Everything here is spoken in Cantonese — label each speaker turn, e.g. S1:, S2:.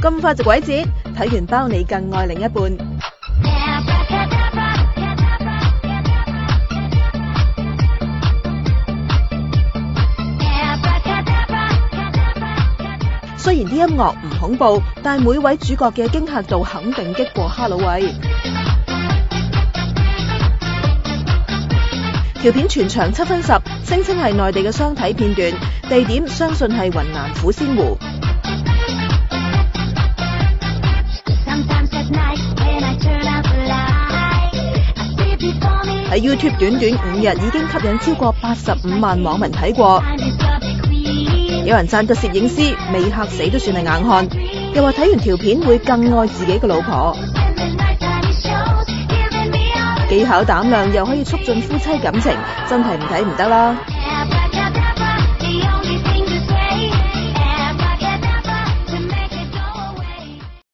S1: 咁快就鬼節，睇完包你更愛另一半。雖然啲音樂唔恐怖，但每位主角嘅驚嚇度肯定激過哈魯喂。條片全長7分10，聲稱係內地嘅雙體片段，地點相信係雲南虎仙湖。喺 YouTube 短短5日已經吸引超過85萬網民睇過。有人讚個攝影師未嚇死都算係硬漢，又話睇完條片會更愛自己嘅老婆。技巧膽量又可以促進夫妻感情，真係唔睇唔得啦！